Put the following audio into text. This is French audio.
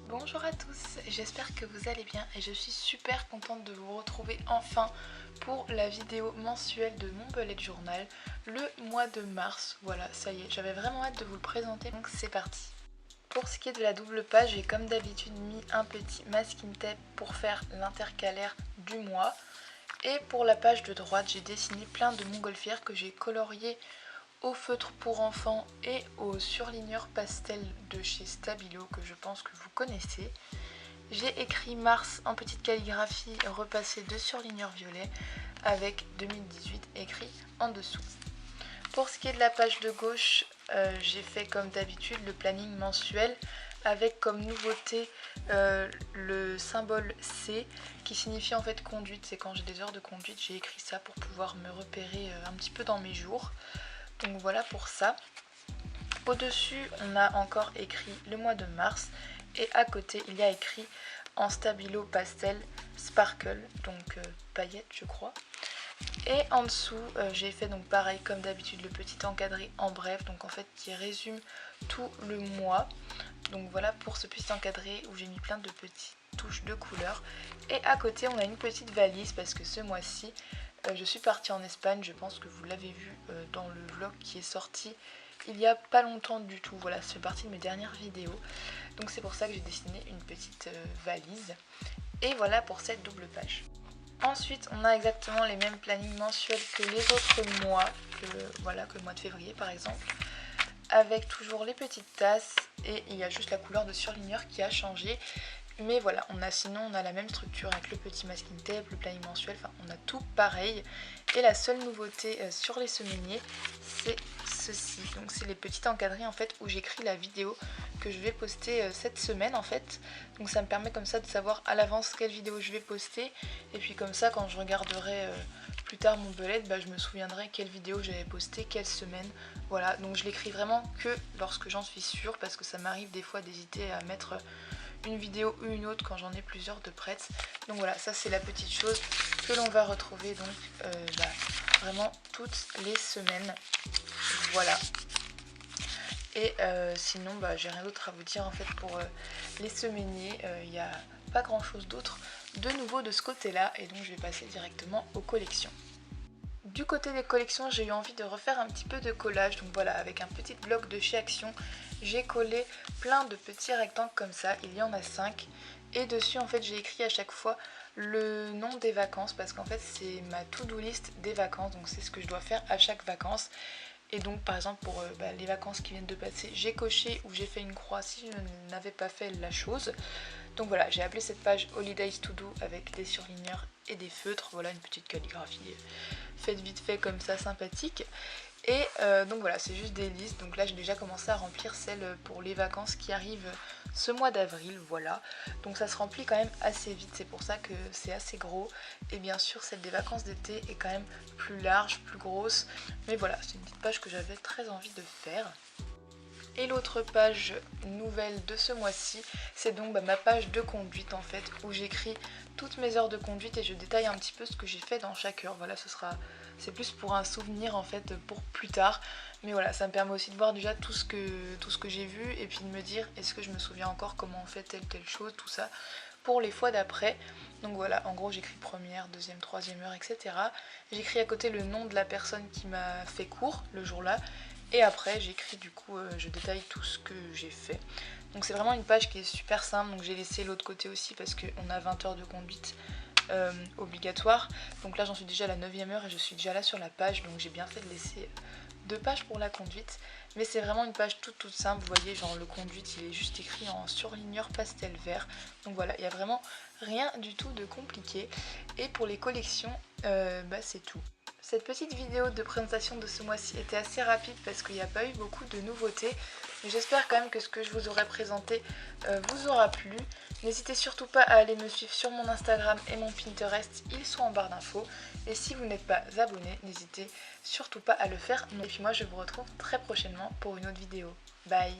Bonjour à tous, j'espère que vous allez bien et je suis super contente de vous retrouver enfin pour la vidéo mensuelle de mon bullet journal le mois de mars. Voilà, ça y est, j'avais vraiment hâte de vous le présenter, donc c'est parti. Pour ce qui est de la double page, j'ai comme d'habitude mis un petit masking tape pour faire l'intercalaire du mois. Et pour la page de droite, j'ai dessiné plein de montgolfières que j'ai coloriées au feutre pour enfants et au surligneur pastel de chez Stabilo que je pense que vous connaissez. J'ai écrit mars en petite calligraphie repassé de surligneur violet avec 2018 écrit en dessous. Pour ce qui est de la page de gauche, j'ai fait comme d'habitude le planning mensuel avec comme nouveauté le symbole C qui signifie en fait conduite. C'est quand j'ai des heures de conduite, j'ai écrit ça pour pouvoir me repérer un petit peu dans mes jours. Donc voilà pour ça. Au-dessus, on a encore écrit le mois de mars et à côté, il y a écrit en stabilo pastel sparkle, donc paillettes je crois. Et en dessous, j'ai fait donc pareil comme d'habitude le petit encadré en bref, donc en fait qui résume tout le mois. Donc voilà pour ce petit encadré où j'ai mis plein de petites touches de couleurs. Et à côté, on a une petite valise parce que ce mois-ci, je suis partie en Espagne, je pense que vous l'avez vu dans le vlog qui est sorti il n'y a pas longtemps du tout. Voilà, ça fait partie de mes dernières vidéos. Donc c'est pour ça que j'ai dessiné une petite valise. Et voilà pour cette double page. Ensuite, on a exactement les mêmes plannings mensuels que les autres mois, que le mois de février par exemple, avec toujours les petites tasses et il y a juste la couleur de surligneur qui a changé. Mais voilà, sinon on a la même structure avec le petit masking tape, le planning mensuel, enfin on a tout pareil. Et la seule nouveauté sur les semainiers, c'est ceci. Donc c'est les petits encadrés en fait où j'écris la vidéo que je vais poster cette semaine en fait. Donc ça me permet comme ça de savoir à l'avance quelle vidéo je vais poster. Et puis comme ça quand je regarderai plus tard mon bullet, je me souviendrai quelle vidéo j'avais posté, quelle semaine. Voilà, donc je l'écris vraiment que lorsque j'en suis sûre parce que ça m'arrive des fois d'hésiter à mettre une vidéo ou une autre quand j'en ai plusieurs de prêtes. Donc voilà, ça c'est la petite chose que l'on va retrouver donc vraiment toutes les semaines. Voilà. Et sinon j'ai rien d'autre à vous dire en fait pour les semainiers. Il n'y a pas grand chose d'autre de nouveau de ce côté là et donc je vais passer directement aux collections. Du côté des collections, j'ai eu envie de refaire un petit peu de collage, donc voilà, avec un petit bloc de chez Action, j'ai collé plein de petits rectangles comme ça, il y en a 5, et dessus en fait j'ai écrit à chaque fois le nom des vacances, parce qu'en fait c'est ma to-do list des vacances, donc c'est ce que je dois faire à chaque vacances. Et donc par exemple pour les vacances qui viennent de passer, j'ai coché ou j'ai fait une croix si je n'avais pas fait la chose. Donc voilà, j'ai appelé cette page Holidays to Do avec des surligneurs et des feutres. Voilà, une petite calligraphie faite vite fait comme ça, sympathique. Et donc voilà, c'est juste des listes. Donc là j'ai déjà commencé à remplir celle pour les vacances qui arrivent ce mois d'avril, voilà. Donc ça se remplit quand même assez vite, c'est pour ça que c'est assez gros. Et bien sûr celle des vacances d'été est quand même plus large, plus grosse. Mais voilà, c'est une petite page que j'avais très envie de faire. Et l'autre page nouvelle de ce mois-ci, c'est donc ma page de conduite en fait, où j'écris toutes mes heures de conduite et je détaille un petit peu ce que j'ai fait dans chaque heure. Voilà, c'est plus pour un souvenir en fait pour plus tard. Mais voilà, ça me permet aussi de voir déjà tout ce que j'ai vu et puis de me dire est-ce que je me souviens encore comment on fait telle chose, tout ça pour les fois d'après. Donc voilà, en gros j'écris première, deuxième, troisième heure, etc. J'écris à côté le nom de la personne qui m'a fait cours le jour-là. Et après j'écris du coup, je détaille tout ce que j'ai fait. Donc c'est vraiment une page qui est super simple, donc j'ai laissé l'autre côté aussi parce qu'on a 20 heures de conduite obligatoire. Donc là j'en suis déjà à la 9e heure et je suis déjà là sur la page, donc j'ai bien fait de laisser 2 pages pour la conduite. Mais c'est vraiment une page toute simple, vous voyez, genre le conduite il est juste écrit en surligneur pastel vert. Donc voilà, il n'y a vraiment rien du tout de compliqué. Et pour les collections, c'est tout. Cette petite vidéo de présentation de ce mois-ci était assez rapide parce qu'il n'y a pas eu beaucoup de nouveautés. Mais j'espère quand même que ce que je vous aurai présenté vous aura plu. N'hésitez surtout pas à aller me suivre sur mon Instagram et mon Pinterest, ils sont en barre d'infos. Et si vous n'êtes pas abonné, n'hésitez surtout pas à le faire. Et puis moi je vous retrouve très prochainement pour une autre vidéo. Bye!